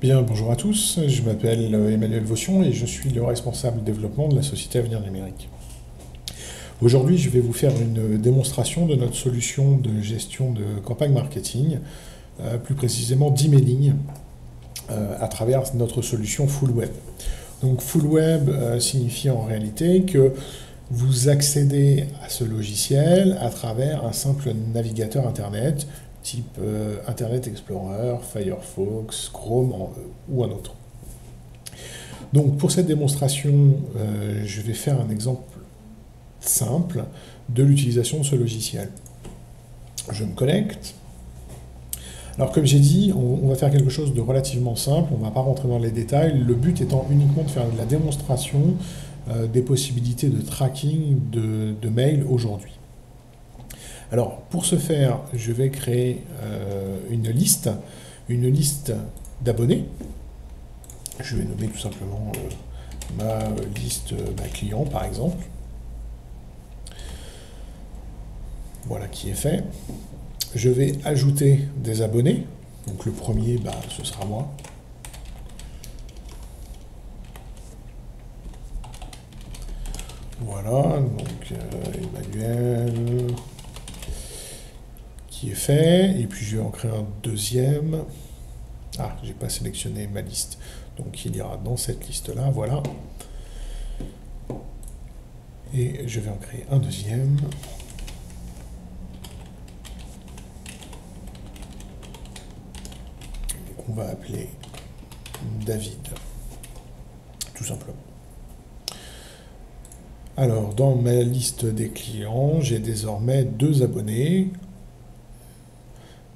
Bien, bonjour à tous, je m'appelle Emmanuel Vaution et je suis le responsable développement de la société Avenir Numérique. Aujourd'hui, je vais vous faire une démonstration de notre solution de gestion de campagne marketing, plus précisément d'emailing, à travers notre solution Full Web. Donc Full Web signifie en réalité que vous accédez à ce logiciel à travers un simple navigateur Internet, type Internet Explorer, Firefox, Chrome ou un autre. Donc pour cette démonstration, je vais faire un exemple simple de l'utilisation de ce logiciel. Je me connecte. Alors comme j'ai dit, on va faire quelque chose de relativement simple, on ne va pas rentrer dans les détails, le but étant uniquement de faire de la démonstration des possibilités de tracking de mail aujourd'hui. Alors pour ce faire, je vais créer une liste d'abonnés. Je vais nommer tout simplement ma liste client par exemple. Voilà qui est fait. Je vais ajouter des abonnés. Donc le premier, ce sera moi. Voilà, donc Emmanuel qui est fait. Et puis je vais en créer un deuxième. Ah, j'ai pas sélectionné ma liste. Donc il ira dans cette liste-là, voilà. Et je vais en créer un deuxième. On va appeler David, tout simplement. Alors, dans ma liste des clients, j'ai désormais deux abonnés,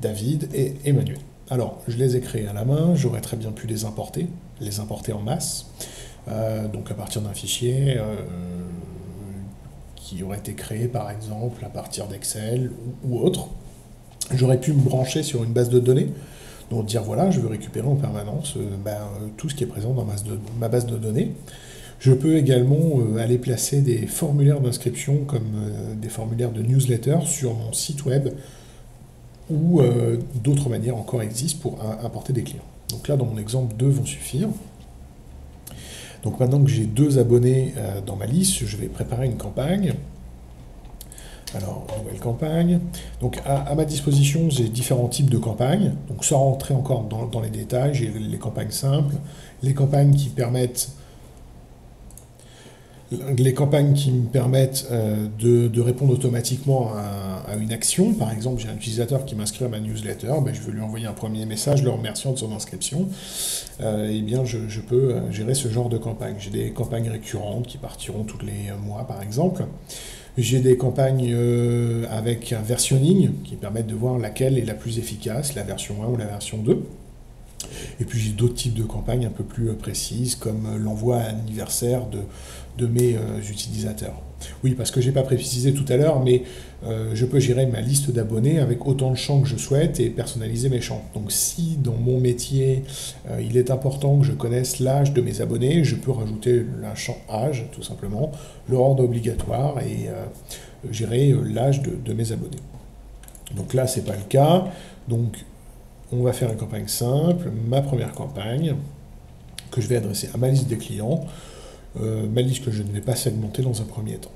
David et Emmanuel. Alors, je les ai créés à la main, j'aurais très bien pu les importer en masse, donc à partir d'un fichier qui aurait été créé par exemple à partir d'Excel ou autre. J'aurais pu me brancher sur une base de données, donc dire voilà, je veux récupérer en permanence tout ce qui est présent dans ma base de données. Je peux également aller placer des formulaires d'inscription comme des formulaires de newsletter sur mon site web ou d'autres manières encore existent pour importer des clients. Donc là, dans mon exemple, deux vont suffire. Donc maintenant que j'ai deux abonnés dans ma liste, je vais préparer une campagne. Alors, nouvelle campagne. Donc à ma disposition, j'ai différents types de campagnes. Donc sans rentrer encore dans les détails, j'ai les campagnes simples, les campagnes qui permettent me permettent de répondre automatiquement à une action. Par exemple, j'ai un utilisateur qui m'inscrit à ma newsletter, je vais lui envoyer un premier message le remerciant de son inscription. Eh bien, je peux gérer ce genre de campagne. J'ai des campagnes récurrentes qui partiront tous les mois, par exemple. J'ai des campagnes avec un versionning qui permettent de voir laquelle est la plus efficace, la version 1 ou la version 2. Et puis j'ai d'autres types de campagnes un peu plus précises, comme l'envoi anniversaire de mes utilisateurs. Oui, parce que je n'ai pas précisé tout à l'heure, mais je peux gérer ma liste d'abonnés avec autant de champs que je souhaite et personnaliser mes champs. Donc si dans mon métier, il est important que je connaisse l'âge de mes abonnés, je peux rajouter un champ âge, tout simplement, le rendre obligatoire et gérer l'âge de mes abonnés. Donc là, ce n'est pas le cas. Donc on va faire une campagne simple, ma première campagne, que je vais adresser à ma liste des clients, ma liste que je ne vais pas segmenter dans un premier temps.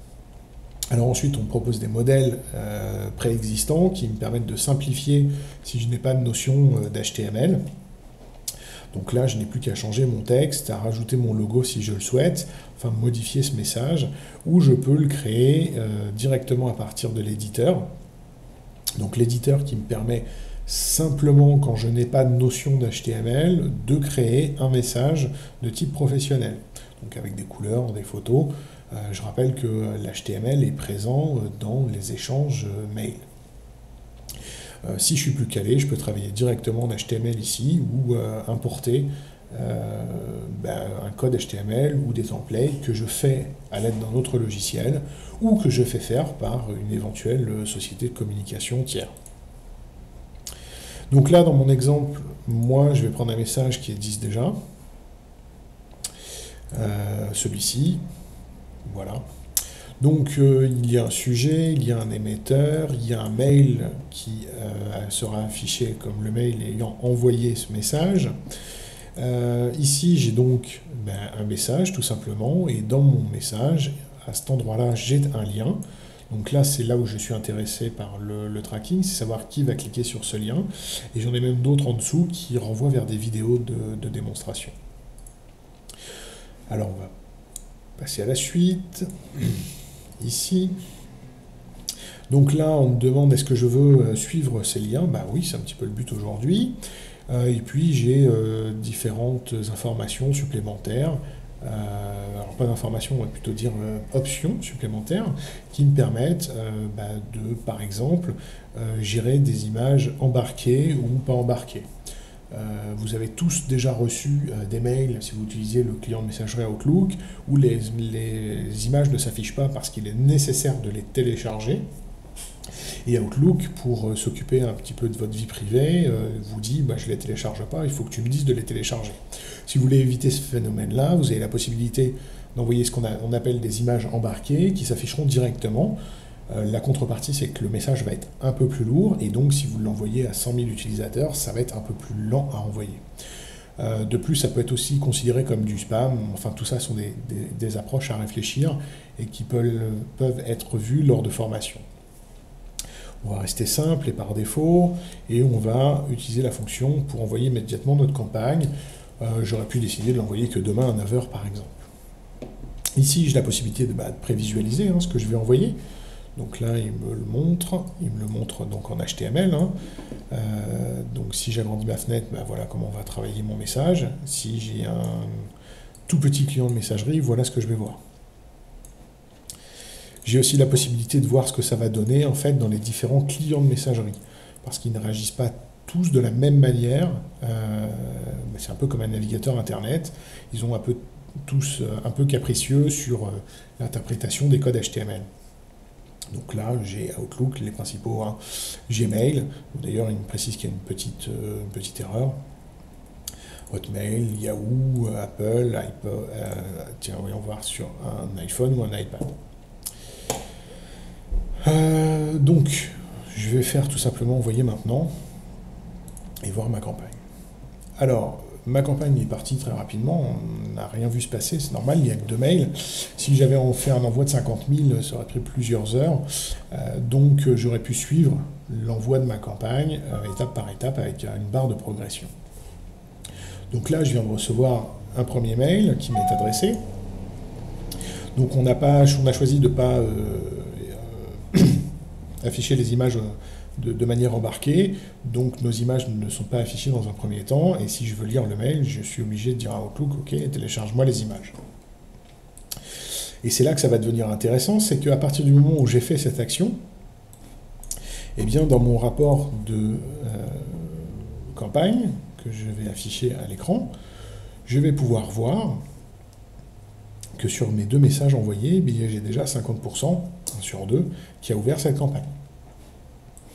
Alors ensuite, on me propose des modèles préexistants qui me permettent de simplifier si je n'ai pas de notion d'HTML. Donc là, je n'ai plus qu'à changer mon texte, à rajouter mon logo si je le souhaite, enfin modifier ce message, ou je peux le créer directement à partir de l'éditeur. Donc l'éditeur qui me permet simplement, quand je n'ai pas de notion d'HTML, de créer un message de type professionnel. Donc avec des couleurs, des photos. Je rappelle que l'HTML est présent dans les échanges mail. Si je suis plus calé, je peux travailler directement en HTML ici ou importer un code HTML ou des templates que je fais à l'aide d'un autre logiciel ou que je fais faire par une éventuelle société de communication tiers. Donc là, dans mon exemple, moi, je vais prendre un message qui existe déjà. Celui-ci. Voilà. Donc il y a un sujet, il y a un émetteur, il y a un mail qui sera affiché comme le mail ayant envoyé ce message. Ici, j'ai donc un message, tout simplement, et dans mon message, à cet endroit-là, j'ai un lien. Donc là, c'est là où je suis intéressé par le tracking, c'est savoir qui va cliquer sur ce lien. Et j'en ai même d'autres en dessous qui renvoient vers des vidéos de démonstration. Alors, on va passer à la suite. Ici. Donc là, on me demande est-ce que je veux suivre ces liens. Bah oui, c'est un petit peu le but aujourd'hui. Et puis, j'ai différentes informations supplémentaires. Alors pas d'informations, on va plutôt dire options supplémentaires qui me permettent de, par exemple, gérer des images embarquées ou pas embarquées. Vous avez tous déjà reçu des mails, si vous utilisez le client de messagerie Outlook, où les images ne s'affichent pas parce qu'il est nécessaire de les télécharger. Et Outlook, pour s'occuper un petit peu de votre vie privée, vous dit je ne les télécharge pas, il faut que tu me dises de les télécharger. Si vous voulez éviter ce phénomène-là, vous avez la possibilité d'envoyer ce qu'on appelle des images embarquées qui s'afficheront directement. La contrepartie, c'est que le message va être un peu plus lourd, et donc si vous l'envoyez à 100 000 utilisateurs, ça va être un peu plus lent à envoyer. De plus, ça peut être aussi considéré comme du spam. Enfin, tout ça sont des approches à réfléchir et qui peuvent être vues lors de formations. On va rester simple et par défaut, et on va utiliser la fonction pour envoyer immédiatement notre campagne. J'aurais pu décider de l'envoyer que demain à 9 h par exemple. Ici, j'ai la possibilité de prévisualiser ce que je vais envoyer. Donc là, il me le montre donc en HTML. Donc si j'agrandis ma fenêtre, voilà comment on va travailler mon message. Si j'ai un tout petit client de messagerie, voilà ce que je vais voir. J'ai aussi la possibilité de voir ce que ça va donner en fait dans les différents clients de messagerie, parce qu'ils ne réagissent pas tous de la même manière. C'est un peu comme un navigateur internet. Ils ont tous un peu capricieux sur l'interprétation des codes HTML. Donc là, j'ai Outlook, les principaux, Gmail. D'ailleurs, il me précise qu'il y a une petite erreur. Hotmail, Yahoo, Apple, iPod, tiens, voyons voir sur un iPhone ou un iPad. Donc, je vais faire tout simplement envoyer maintenant et voir ma campagne. Alors, ma campagne est partie très rapidement, on n'a rien vu se passer, c'est normal, il n'y a que 2 mails. Si j'avais fait un envoi de 50 000, ça aurait pris plusieurs heures. Donc, j'aurais pu suivre l'envoi de ma campagne étape par étape avec une barre de progression. Donc là, je viens de recevoir un premier mail qui m'est adressé. Donc, on a choisi de ne pas afficher les images de manière embarquée, donc nos images ne sont pas affichées dans un premier temps, et si je veux lire le mail, je suis obligé de dire à Outlook, ok, télécharge-moi les images. Et c'est là que ça va devenir intéressant, c'est qu'à partir du moment où j'ai fait cette action, eh bien dans mon rapport de campagne, que je vais afficher à l'écran, je vais pouvoir voir que sur mes 2 messages envoyés, j'ai déjà 50%, 1 sur 2, qui a ouvert cette campagne.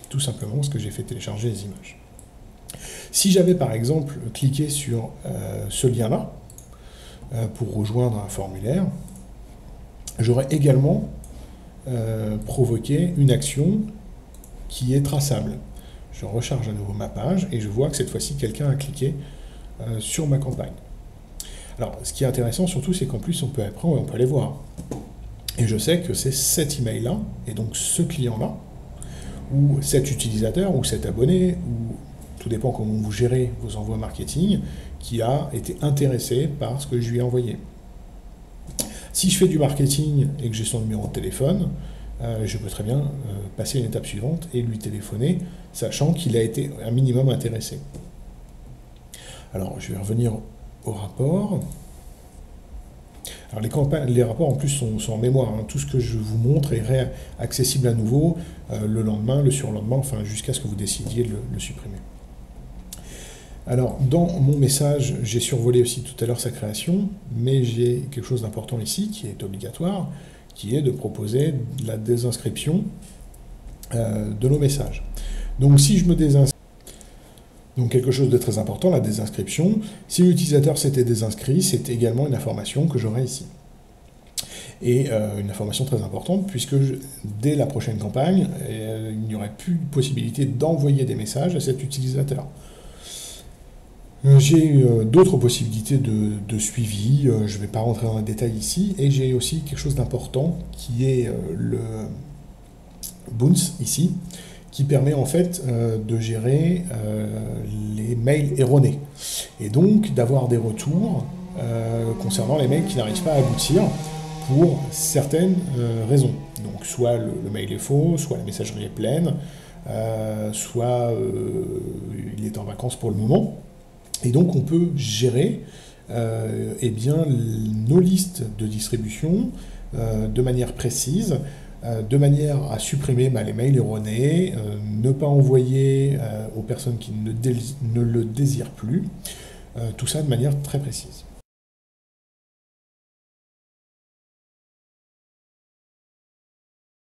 Tout simplement parce que j'ai fait télécharger les images. Si j'avais par exemple cliqué sur ce lien-là, pour rejoindre un formulaire, j'aurais également provoqué une action qui est traçable. Je recharge à nouveau ma page et je vois que cette fois-ci, quelqu'un a cliqué sur ma campagne. Alors, ce qui est intéressant surtout, c'est qu'en plus, on peut aller voir. Et je sais que c'est cet email-là, et donc ce client-là, ou cet utilisateur, ou cet abonné, ou tout dépend comment vous gérez vos envois marketing, qui a été intéressé par ce que je lui ai envoyé. Si je fais du marketing et que j'ai son numéro de téléphone, je peux très bien passer à une étape suivante et lui téléphoner, sachant qu'il a été un minimum intéressé. Alors, je vais revenir au rapport. Alors, les rapports, en plus, sont en mémoire. Tout ce que je vous montre est accessible à nouveau le lendemain, le surlendemain, enfin, jusqu'à ce que vous décidiez de le supprimer. Alors, dans mon message, j'ai survolé aussi tout à l'heure sa création, mais j'ai quelque chose d'important ici, qui est obligatoire, qui est de proposer la désinscription de nos messages. Donc, si je me désinscris, donc quelque chose de très important, la désinscription, si l'utilisateur s'était désinscrit, c'est également une information que j'aurai ici. Et une information très importante, puisque dès la prochaine campagne, il n'y aurait plus de possibilité d'envoyer des messages à cet utilisateur. J'ai d'autres possibilités de suivi, je ne vais pas rentrer dans les détails ici, et j'ai aussi quelque chose d'important qui est le Bounce ici, qui permet en fait de gérer les mails erronés, et donc d'avoir des retours concernant les mails qui n'arrivent pas à aboutir pour certaines raisons. Donc soit le mail est faux, soit la messagerie est pleine, soit il est en vacances pour le moment. Et donc on peut gérer eh bien, nos listes de distribution de manière précise, de manière à supprimer les mails erronés, ne pas envoyer aux personnes qui ne le désirent plus, tout ça de manière très précise.